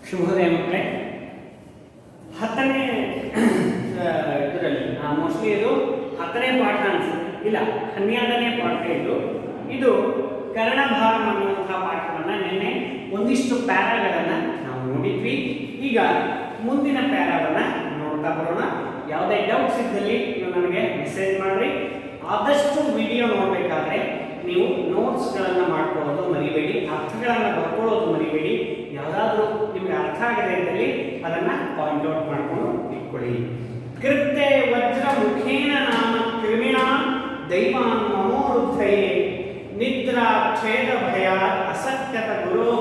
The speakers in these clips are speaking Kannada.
ಶುಭೋದಯ ಮಕ್ಕಳೇ. 10ನೇ ಇದರಲ್ಲಿ ಮೋಸ್ಟ್ಲಿ ಇದು 10ನೇ ಪಾಠ ಅನಿಸುತ್ತೆ, ಇಲ್ಲ 12ನೇ ಪಾಠ ಇದು ಕರ್ಣಭಾರಂ ಅನ್ನುವಂತಹ ಪಾಠವನ್ನು ನಿನ್ನೆ ಒಂದಿಷ್ಟು ಪ್ಯಾರಾಗಳನ್ನು ನಾವು ನೋಡಿದ್ವಿ. ಈಗ ಮುಂದಿನ ಪ್ಯಾರಾವನ್ನು ನೋಡ್ತಾ ಬರೋಣ. ಯಾವುದೇ ಡೌಟ್ಸ್ ಇದ್ದಲ್ಲಿ ನನಗೆ ಮೆಸೇಜ್ ಮಾಡಿರಿ. ಆದಷ್ಟು ವಿಡಿಯೋ ನೋಡಬೇಕಾದ್ರೆ ನೀವು ನೋಟ್ಸ್ಗಳನ್ನು ಮಾಡ್ಕೊಳ್ಳೋದು ಮರಿಬೇಡಿ, ಅರ್ಥಗಳನ್ನು ಬರ್ಕೊಳ್ಳೋದು ಮರಿಬೇಡಿ. ಯಾವುದಾದ್ರೂ ನಿಮಗೆ ಅರ್ಥ ಆಗದೆ ಇದ್ದಲ್ಲಿ ಅದನ್ನು ಪಾಯಿಂಟ್ಔಟ್ ಮಾಡಿಕೊಂಡು ಇಟ್ಕೊಳ್ಳಿ. ಕೃತ್ಯ ವಜ್ರ ಮುಖೇನ ನಾಮ ಕ್ರಿಮಿಣ ದೈವಾನ್ ಮಮೋರುದ್ಧಯೇ ನಿದ್ರಾ ಛೇದ ಭಯ ಅಸತ್ಯತ ಗುರೋ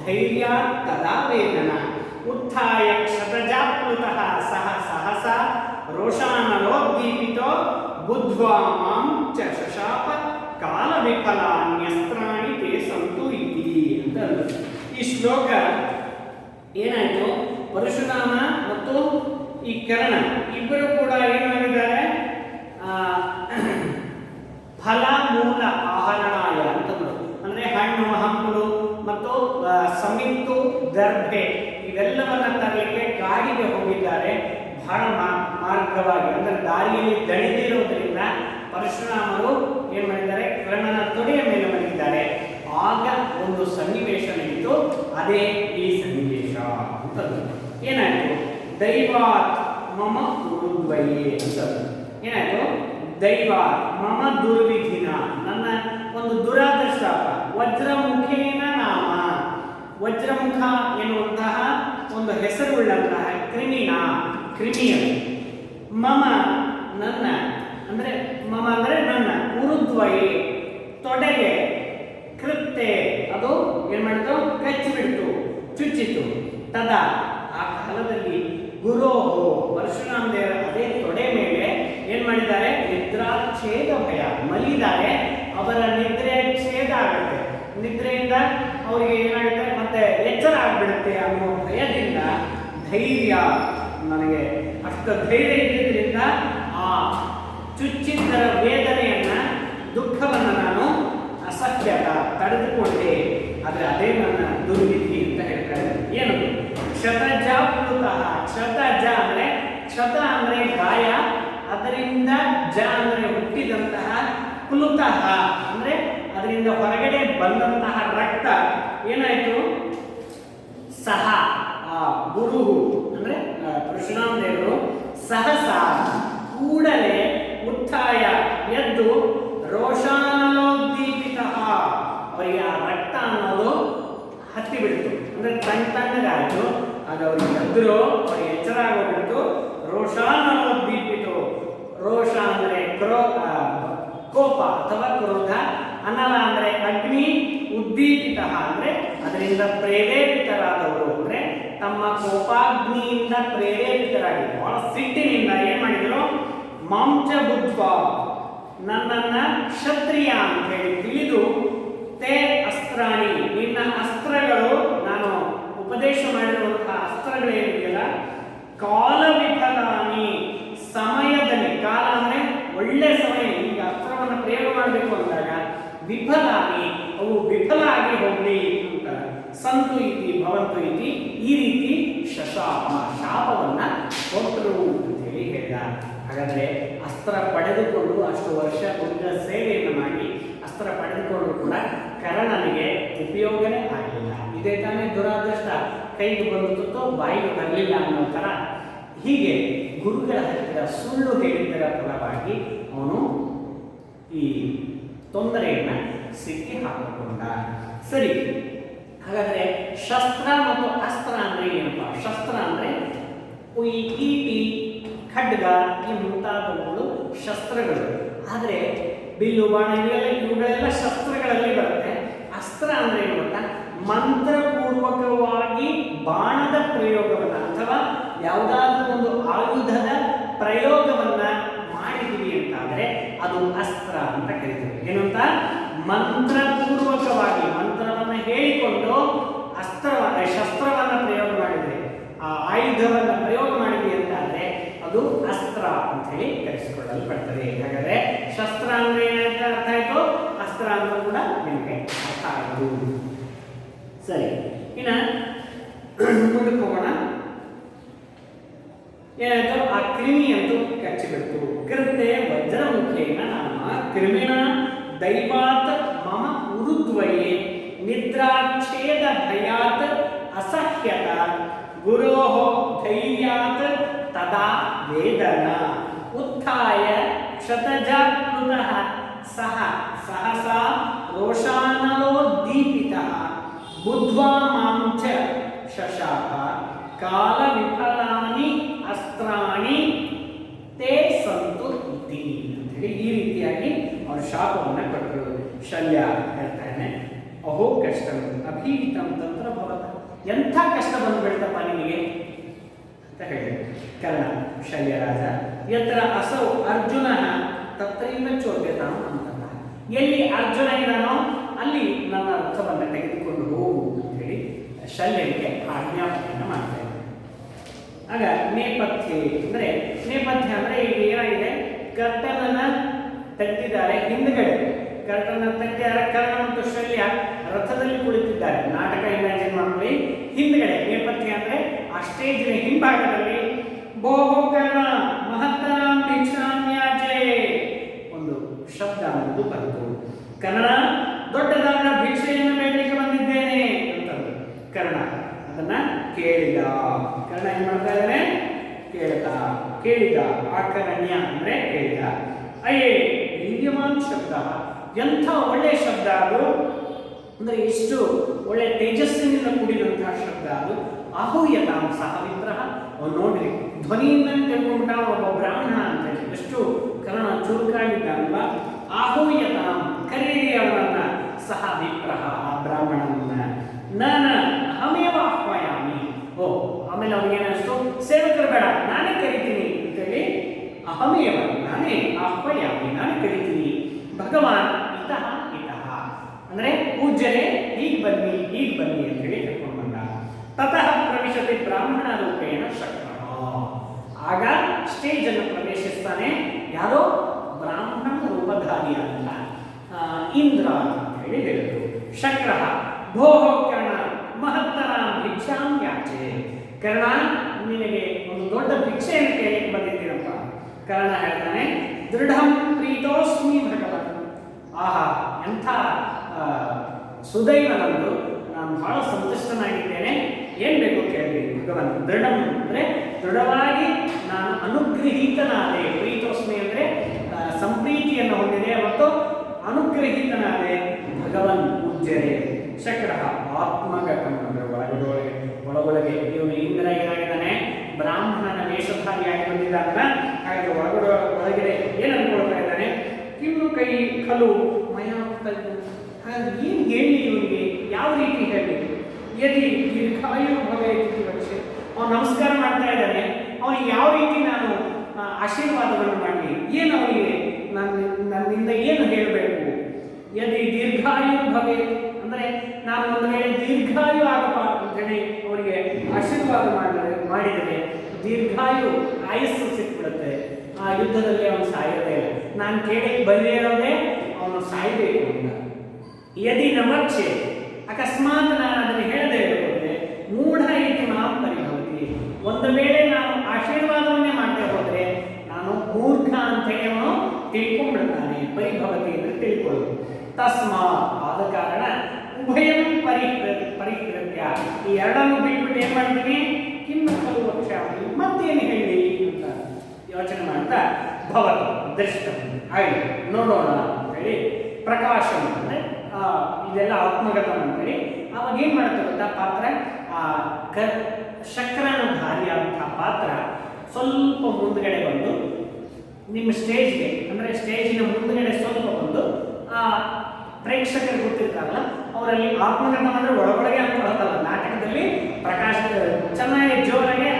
ಧೈರ್ಯ ತದಾ ವೇದನ ಉತ್ಥಾಯ ಕ್ಷತಜಾಪ್ಲುತಃ ಸಹ ಸಹಸ ರೋಷಾನಲೋದ್ದೀಪಿತೋ ಬುದ್ಧ್ವಾ ಮಾಂ ಚ ಶಶಾಪ ಕಾಲ ವಿಫಲಾನ್ಯಸ್ತ್ರಾಣಿ ತೇ ಸಂತು ಇತಿ ಅಂತ. ಈ ಶ್ಲೋಕ ಏನಾಯ್ತು, ಪರಶುರಾಮ ಮತ್ತು ಈ ಕರ್ಣ ಇಬ್ಬರು ಕೂಡ ಏನಾಗಿದ್ದಾರೆ, ಫಲ ಮೂಲ ಆಹರಣಾಯ ಅಂತಂದ್ರು. ಅಂದ್ರೆ ಹಣ್ಣು ಹಂಪಲು ಮತ್ತು ಸಮಿತ್ತು ದರ್ಭೆ ಇವೆಲ್ಲವನ್ನ ತರಲಿಕ್ಕೆ ಕಾಡಿಗೆ ಹೋಗಿದ್ದಾರೆ. ಬಹಳ ಮಾರ್ಗವಾಗಿ ಅಂದ್ರೆ ದಾರಿಯಲ್ಲಿ ದಣಿದಿರುವುದರಿಂದ ಪರಶುರಾಮರು ಏನ್ ಮಾಡಿದ್ದಾರೆ, ಕರ್ಣನ ತೊಡೆಯ ಮೇಲೆ ಮಲಗಿದ್ದಾರೆ. ಆಗ ಒಂದು ಸನ್ನಿವೇಶ ನಡೀತು, ಅದೇ ಈ ಸನ್ನಿವೇಶ ಅಂತಂದ್ರು. ಏನಾಯ್ತು, ದೈವಾತ್ ಮಮ ಗುರುದ್ವಯೇ ಅಂತಂದ್ರು. ಏನಾಯ್ತು, ದೈವಾತ್ ಮಮ ದುರ್ವಿಧಿನ, ನನ್ನ ಒಂದು ದುರಾದೃಷ್ಟಾಪ, ವಜ್ರಮುಖೇನ ನಾಮ, ವಜ್ರಮುಖ ಎನ್ನುವಂತಹ ಒಂದು ಹೆಸರುಳ್ಳಂತಹ ಕ್ರಿಮಿಯರು, ಮಮ ನನ್ನ ಅಂದ್ರೆ ಮಮ ಅಂದ್ರೆ ನನ್ನ, ಉರುದ್ವಯೇ ತೊಡೆಗೆ, ಕೃತ್ಯ ಅದು ಏನ್ ಮಾಡಿತು, ಕಚ್ಚಿಬಿಡ್ತು, ಚುಚ್ಚಿತು. ತದಾ ಆ ಕಾಲದಲ್ಲಿ ಗುರೋಹೋ ಪರಶುರಾಮ ದೇವರ ಅದೇ ತೊಡೆ ಮೇಲೆ ಏನ್ ಮಾಡಿದ್ದಾರೆ, ನಿದ್ರಾ ಛೇದ ಭಯ ಮಲಿದ್ದಾರೆ. ಅವರ ನಿದ್ರೆ ಛೇದ ಆಗುತ್ತೆ, ನಿದ್ರೆಯಿಂದ ಅವರಿಗೆ ಏನಾಗುತ್ತೆ ಮತ್ತೆ ಎಚ್ಚರ ಆಗ್ಬಿಡುತ್ತೆ ಅನ್ನೋ ಭಯದಿಂದ ಧೈರ್ಯ, ನನಗೆ ಅಷ್ಟು ಧೈರ್ಯ ಇದ್ದಿದ್ದರಿಂದ ಆ ಚುಚ್ಚಿದ್ದರ ವೇದನೆಯನ್ನ ದುಃಖವನ್ನು ನಾನು ಅಸಹ್ಯತ ತಡೆದುಕೊಂಡೆ. ಆದರೆ ಅದೇ ನನ್ನ ದುರ್ವಿಧಿ ಅಂತ ಹೇಳ್ತಾರೆ. ಏನದು, ಕ್ಷತಜ ಪ್ಲುತಃ. ಕ್ಷತಜ ಅಂದ್ರೆ, ಕ್ಷತ ಅಂದ್ರೆ ಗಾಯ, ಅದರಿಂದ ಜ ಅಂದ್ರೆ ಹುಟ್ಟಿದಂತಹ, ಪ್ಲುತಃ ಅಂದ್ರೆ ಅದರಿಂದ ಹೊರಗಡೆ ಬಂದಂತಹ ರಕ್ತ ಏನಾಯ್ತು, ಸಹ ಆ ಗುರು ಅಂದ್ರೆ ಪರಶುರಾಮ ದೇವರು ಸಹಸ ಕೂಡಲೇ ಉತ್ಥಾಯ ಎದ್ದು ರೋಷಾನಲೋದ್ದೀಪಿತ, ಅವರಿಗೆ ಆ ರಕ್ತ ಅನ್ನೋದು ಹತ್ತಿ ಬಿಡ್ತು, ಅಂದ್ರೆ ತಣ್ಣಗಾಯ್ತು. ಆಗ ಅವ್ರಿಗೆ ಎದ್ರು, ಅವ್ರಿಗೆ ಎಚ್ಚರ ಆಗೋಗ್ಬಿಡ್ತು. ರೋಷಾನಲೋದ್ದೀಪಿತು, ರೋಷ ಅಂದ್ರೆ ಕೋಪ ಅಥವಾ ಕ್ರೋಧ, ಅನಲ ಅಂದ್ರೆ ಅಗ್ನಿ, ಉದ್ದೀಪಿತ ಅಂದ್ರೆ ಅದರಿಂದ ಪ್ರೇರೇಪಿತರಾದವರು, ಅಂದ್ರೆ ತಮ್ಮ ಕೋಪಾಗ್ನಿಯಿಂದ ಪ್ರೇರೇಪಿತರಾಗಿ ಬಹಳ ಸಿಟ್ಟಿನಿಂದ ಏನ್ ಮಾಡಿದ್ರು, ಮಾಂಚ ಬುದ್ಧ ನನ್ನನ್ನ ಕ್ಷತ್ರಿಯ ಅಂತ ಹೇಳಿ ತಿಳಿದು, ತೇ ಅಸ್ತ್ರಾಣಿ ನಿನ್ನ ಅಸ್ತ್ರಗಳು, ನಾನು ಉಪದೇಶ ಮಾಡಿರುವಂತಹ ಅಸ್ತ್ರಗಳೇನಿದೆಯಲ್ಲ, ಕಾಲ ವಿಫಲಾನಿ ಸಮಯದಲ್ಲಿ, ಕಾಲ ಅಂದ್ರೆ ಒಳ್ಳೆ ಸಮಯ, ಈಗ ಅಸ್ತ್ರವನ್ನು ಪ್ರಯೋಗ ಮಾಡಬೇಕು ಅಂದಾಗ ವಿಫಲಾನಿ ಅವು ವಿಫಲ ಆಗಿ ಹೋಗ್ಲಿ ಅಂತ, ಸಂತು ಇತಿ ಭವಂತು ಇತಿ, ಈ ರೀತಿ ಶಶಾಪ ಶಾಪವನ್ನ ಕೊಟ್ಟರು ಅಂತ ಹೇಳಿ ಹೇಳಿದ. ಹಾಗಾದ್ರೆ ಅಸ್ತ್ರ ಪಡೆದುಕೊಂಡು ಅಷ್ಟು ವರ್ಷ ಉಗ್ರ ಸೇವೆಯನ್ನು ಮಾಡಿ ಅಸ್ತ್ರ ಪಡೆದುಕೊಂಡು ಕೂಡ ಕರ್ಣನಿಗೆ ಉಪಯೋಗನೇ ಆಗಲಿಲ್ಲ. ಇದೇ ತಾನೇ ದುರಾದೃಷ್ಟ, ಕೈಗೆ ಬಂದುತ್ತೋ ಬಾಯಿಗೆ ಬರಲಿಲ್ಲ ಅನ್ನೋ ಥರ. ಹೀಗೆ ಗುರುಗಳ ಹತ್ತಿರ ಸುಳ್ಳು ಹೇಳಿದ್ದರ ಫಲವಾಗಿ ಅವನು ಈ ತೊಂದರೆಯನ್ನ ಸಿಕ್ಕಿ ಹಾಕಿಕೊಂಡ. ಸರಿ, ಹಾಗಾದ್ರೆ ಶಸ್ತ್ರ ಮತ್ತು ಅಸ್ತ್ರ ಅಂದ್ರೆ ಏನಪ್ಪ? ಶಸ್ತ್ರ ಅಂದ್ರೆ ಈ ಈಟಿ, ಖಡ್ಗ ಈ ಮುಂತಾದವುಗಳು ಶಸ್ತ್ರಗಳು. ಆದರೆ ಬಿಲ್ಲು, ಬಾಣ ಇವುಗಳೆಲ್ಲ ಶಸ್ತ್ರಗಳಲ್ಲಿ ಬರುತ್ತೆ. ಅಸ್ತ್ರ ಅಂದ್ರೆ ಏನು ಗೊತ್ತಾ, ಮಂತ್ರಪೂರ್ವಕವಾಗಿ ಬಾಣದ ಪ್ರಯೋಗವನ್ನ ಅಥವಾ ಯಾವುದಾದ್ರೂ ಒಂದು ಆಯುಧದ ಪ್ರಯೋಗವನ್ನ ಮಾಡಿದೀವಿ ಅಂತಾದ್ರೆ ಅದು ಅಸ್ತ್ರ ಅಂತ ಕರೀತೀವಿ. ಏನು ಅಂತ, ಮಂತ್ರಪೂರ್ವಕವಾಗಿ ಮಂತ್ರವನ್ನ ಹೇಳಿಕೊಂಡು ಶಸ್ತ್ರವನ್ನ ಪ್ರಯೋಗ ಮಾಡಿದ್ವಿ, ಆ ಆಯುಧವನ್ನ ಪ್ರಯೋಗ ಮಾಡಿದ್ವಿ ಅಂತಾದ್ರೆ ಅದು ಅಸ್ತ್ರ ಅಂತ ಹೇಳಿ ಕರೆಸಿಕೊಳ್ಳಲ್ಪಡ್ತದೆ. ಹಾಗಾದ್ರೆ ಶಸ್ತ್ರ ಅಂದ್ರೆ ಏನಂತ ಅರ್ಥ ಆಯ್ತು, ಅಸ್ತ್ರ ಅಂತ ಕೂಡ ನಿಮಗೆ ಅರ್ಥ ಆಯ್ತು. ಸರಿ, ಇನ್ನ ಮುಂದಕ್ಕೆ ಹೋಗೋಣ. ಏನಾಯ್ತು, ಆ ಕ್ರಿಮಿ ಅಂತೂ ಕಚ್ಚಿಬಿಡ್ತು. ಕೃತೆ ವಜ್ರಮುಖೇನ ನಾಮ ಕ್ರಿಮಿಣ ದೈವಾತ್ ಮಮ ಉರುದ್ವಯೇ ನಿದ್ರಾಚ್ಛೇದ ಭಯಾತ್ ಅಸಹ್ಯತ ಗುರೋಃ ಧೈರ್ಯಾತ್ ತದಾ ವೇದನ ಉತ್ಥಾಯ ಕ್ಷತಜಾಗೃತಃ ಸಹ ಸಹಸಾ ರೋಷಾನಲೋದ್ದೀಪಿತಃ ಬುದ್ಧ್ವಾ ಮಾಂ ಚ ಶಶಾಪ ಕಾಲ ವಿಫಲಾನಿ ಅಸ್ತ್ರಾಣಿ ತೇ ಸಂತು ಇತಿ ಅಂತ ಹೇಳಿ ಈ ರೀತಿಯಾಗಿ ಅವರು ಶಾಪವನ್ನು ಕೊಟ್ಟರು. ಶಲ್ಯ ಹೇಳ್ತಾನೆ, ಅಹೋ ಕಷ್ಟ ಅಭೀತಂ ತಂತ್ರ ಭವತ, ಎಂಥ ಕಷ್ಟ ಬಂದ್ಬಿಡ್ತಪ್ಪ ನಿಮಗೆ ಅಂತ ಹೇಳಿ. ಕರ್ಣ ಶಲ್ಯರಾಜ ಯತ್ರ ಅಸೌ ಅರ್ಜುನ ತತ್ರೈವ ಚೋದ್ಯತಾಂ ಅಂತಂದ, ಎಲ್ಲಿ ಅರ್ಜುನ ಇದ್ದಾನೋ ಅಲ್ಲಿ ನನ್ನ ರಥವನ್ನು ತೆಗೆದುಕೊಂಡು ಹೋಗು ಅಂತ ಹೇಳಿ ಶಲ್ಯನಿಗೆ ಆಜ್ಞಾಪನೆಯನ್ನು ಮಾಡ್ತಾ ಇದ್ದಾರೆ. ಆಗ ನೇಪಥ್ಯ ಅಂದರೆ ಈಗ ಏನಾಗಿದೆ, ಕರ್ಣನನ್ನ ತೆಗೆದಿದ್ದಾರೆ ಹಿಂದ್ಗಡೆ, ಕರ್ಣನ ತೆಗೆದಿದ್ದಾರೆ. ಕರ್ಣ ಮತ್ತು ಶಲ್ಯ ರಥದಲ್ಲಿ ಕುಳಿತಿದ್ದಾರೆ. ನಾಟಕ ಇಮ್ಯಾಜಿನ್ ಮಾಡ್ಕೊಳ್ಳಿ. ಹಿಂದ್ಗಡೆ ನೇಪಥ್ಯ ಅಂದರೆ ಆ ಸ್ಟೇಜಿನ ಹಿಂಭಾಗದಲ್ಲಿ ಬೋಹೋ ಕರ್ಣ ಮಹತ್ತರಾಂ ಭಿಕ್ಷಾಮ್ಯಾಚೆ ಒಂದು ಶಬ್ದ ಅನ್ನೋದು ಬಂತು. ಕರ್ಣ ದೊಡ್ಡದಾದ ಭಿಕ್ಷೆಯನ್ನು ಬೇಡಲಿಕ್ಕೆ ಬಂದಿದ್ದೇನೆ ಅಂತಂದು ಕರ್ಣ ಅದನ್ನ ಕೇಳಿದ. ಕರ್ಣ ಏನ್ ಮಾಡ್ತಾ ಇದ್ದಾನೆ, ಕೇಳಿದ. ಆಕರಣ್ಯ ಅಂದ್ರೆ ಕೇಳಿದ. ಅಯ್ಯೇ ವೀರ್ಯಮಾನ್ ಶಬ್ದ, ಎಂಥ ಒಳ್ಳೆ ಶಬ್ದ ಅದು, ಅಂದ್ರೆ ಎಷ್ಟು ಒಳ್ಳೆ ತೇಜಸ್ಸಿನಿಂದ ಕೂಡಿದಂತಹ ಶಬ್ದ ಅದು. ಆಹೂಯತಾಂ ಸಹ ವಿಗ್ರಹ, ನೋಡ್ರಿ ಧ್ವನಿಯಿಂದ ತಿಳ್ಕೊಂಡ ಒಬ್ಬ ಬ್ರಾಹ್ಮಣ ಅಂತ ಹೇಳಿ ಎಷ್ಟು ಕರ್ಣ ಚುರುಕಾಗಿದ್ದಾನಲ್ವ. ಆಹೂಯತಾಂ ಕರೀರಿ ಅವರನ್ನ, ಸಹ ವಿಪ್ರಹ ಆ ಬ್ರಾಹ್ಮಣನನ್ನ, ನಾನ ಅಹಮೇವ ಆಹ್ವಾಯಾಮಿ. ಓ ಆಮೇಲೆ ಅವನಿಗೇನಷ್ಟು, ಸೇವಕರು ಬೇಡ ನಾನೇ ಕರಿತೀನಿ ಅಂತೇಳಿ, ಅಹಮೇವ ನಾನೇ ಆಹ್ವಾಯಾಮಿ ನಾನೇ ಕರಿತೀನಿ. ಭಗವಾನ್ ಇತಃ ಇತಃ ಅಂದ್ರೆ ಪೂಜ್ಯರೇ ಹೀಗೆ ಬನ್ನಿ ಅಂತ ಹೇಳಿ ಕರ್ಕೊಂಡು ಬಂದ. ತತಃ ಪ್ರವಿಶತಿ ಬ್ರಾಹ್ಮಣ ರೂಪೇಣ ಶಕ್ರ, ಆಗ ಸ್ಟೇಜ್ ಅನ್ನು ಪ್ರವೇಶಿಸ್ತಾನೆ ಯಾರೋ ಬ್ರಾಹ್ಮಣ ರೂಪಧಾರಿಯಾದ ಇಂದ್ರ ಅಂತ ಹೇಳಿ ಹೇಳಿದ್ರು. ಶಕ್ರ ಭೋಹೋ ಕರ್ಣ ಮಹತ್ತರಾಂ ಭಿಕ್ಷಾಂ ಯಾಚೆ, ಕರ್ಣ ನಿನಗೆ ಒಂದು ದೊಡ್ಡ ಭಿಕ್ಷೆಯನ್ನು ಕೇಳಲಿಕ್ಕೆ ಬಂದಿದ್ದೀರಪ್ಪ. ಕರ್ಣ ಹೇಳ್ತಾನೆ, ದೃಢಂ ಪ್ರೀತೋಸ್ಮಿ ಭಗವನ್, ಆಹಾ ಎಂಥ ಸುದೈವ ನಂದು, ನಾನು ಬಹಳ ಸಂತುಷ್ಟನಾಗಿದ್ದೇನೆ, ಏನ್ ಬೇಕು ಕೇಳಿ ಭಗವನ್. ದೃಢಂ ಅಂದ್ರೆ ದೃಢವಾಗಿ ನಾನು ಅನುಗ್ರಹೀತನಾದೆ, ಪ್ರೀತೋಸ್ಮಿ ಅಂದ್ರೆ ಸಂಪ್ರೀತಿಯನ್ನು ಹೊಂದಿದೆ ಮತ್ತು ಅನುಗ್ರಹೀತನಾದೆ ಭಗವನ್ ಪೂಜ್ಯರೇ. ಶಕ್ರ ಆತ್ಮಗತಂ ಅಂದ್ರೆ ಒಳಗೊಳಗೆ ಇವನು ಇಂದ್ರ ಏನಾಗಿದ್ದಾನೆ, ಬ್ರಾಹ್ಮಣನ ವೇಷಧಾರಿಯಾಗಿ ಬಂದಿದ್ದಾನಲ್ಲ, ಹಾಗೆ ಒಳಗಡೆ ಏನು ಅನ್ಕೊಳ್ತಾ ಇದ್ದಾನೆ, ಕಿನ್ನು ಕೈ ಕಲು ಮಯ ಏನು ಹೇಳಿ ಇವನಿಗೆ, ಯಾವ ರೀತಿ ಹೇಳಿ. ಯದಿ ದೀರ್ಘಾಯು ಭವೇತಿ ವಕ್ಷೆ, ಅವನು ನಮಸ್ಕಾರ ಮಾಡ್ತಾ ಇದ್ದಾನೆ, ಅವನಿಗೆ ಯಾವ ರೀತಿ ನಾನು ಆಶೀರ್ವಾದವನ್ನು ಮಾಡಲಿ, ಏನು ಅವನಿಗೆ ನನ್ನಿಂದ ಏನು ಹೇಳಬೇಕು. ಯದಿ ದೀರ್ಘಾಯು ಭವೇ ಅಂದರೆ ನಾನು ಒಂದು ವೇಳೆ ದೀರ್ಘಾಯು ಆಗಪ್ಪ ಅಂತೇಳಿ ಅವನಿಗೆ ಆಶೀರ್ವಾದ ಮಾಡಿದರೆ ದೀರ್ಘಾಯು ಆಯಸ್ಸು ಸಿಕ್ಬಿಡುತ್ತೆ, ಆ ಯುದ್ಧದಲ್ಲಿ ಅವನು ಸಾಯೋದೇ ಇಲ್ಲ. ನಾನು ಕೇಳಿ ಬಂದಿರೋದೇ ಅವನು ಸಾಯಬೇಕು ಅಂತ. ಯದಿ ನಮಕ್ಷೆ ಅಕಸ್ಮಾತ್ ನಾನು ಅದನ್ನು ಹೇಳದೇ ಇರೋದ್ರೆ ಮೂಢ ಇತಿ ಮಾಂ ಪರಿಭವತಿ, ಒಂದು ವೇಳೆ ನಾನು ಆಶೀರ್ವಾದವನ್ನೇ ಮಾಡದೆ ಹೋದರೆ ನಾನು ಮೂರ್ಖ ಅಂತೇಳಿ ಅವನು ತಿಳ್ಕೊಂಡ್ಬಿಡ್ತಾನೆ. ಪರಿಭವತಿ ಅಂದರೆ ತಿಳ್ಕೊಳ್ಳೋದು. ತಸ್ಮಾತ್ ಆದ ಕಾರಣ ಉಭಯಂ ಪರಿಹೃತ್ಯ, ಈ ಎರಡನ್ನು ಬಿಟ್ಬಿಟ್ಟು ಏನ್ ಮಾಡ್ತೀನಿ, ಕಿನ್ನು ಕಲು ವಕ್ಷ ಮತ್ತೇನು ಹೇಳಿ ಅಂತ ಯೋಚನೆ ಮಾಡ್ತಾ ಭವತ ದೃಷ್ಟ ಆಯ್ತು ನೋಡೋಣ ಅಂತ ಹೇಳಿ ಪ್ರಕಾಶ ಅಂದರೆ ಇದೆಲ್ಲ ಆತ್ಮಗತ ಅಂತೇಳಿ ಅವಾಗ ಏನು ಮಾಡುತ್ತೆ ಗೊತ್ತಾ, ಪಾತ್ರ ಶಕ್ರನ ಧಾರಿಯಾದಂತಹ ಪಾತ್ರ ಸ್ವಲ್ಪ ಮುಂದ್ಗಡೆ ಬಂದು ನಿಮ್ಮ ಸ್ಟೇಜ್ಗೆ ಅಂದರೆ ಸ್ಟೇಜಿನ ಮುಂದ್ಗಡೆ ಸ್ವಲ್ಪ ಬಂದು ಆ ಪ್ರೇಕ್ಷಕರು ಗೊತ್ತಿರ್ತಾರಲ್ಲ ಅವರಲ್ಲಿ ಆತ್ಮಗತ ಅಂದರೆ ಒಳಗೊಳಗೆ ಅನ್ಕೊಳ್ತಲ್ಲ. ನಾಟಕದಲ್ಲಿ ಪ್ರಕಾಶ ಚೆನ್ನಾಗಿ ಜೋರಾಗೆ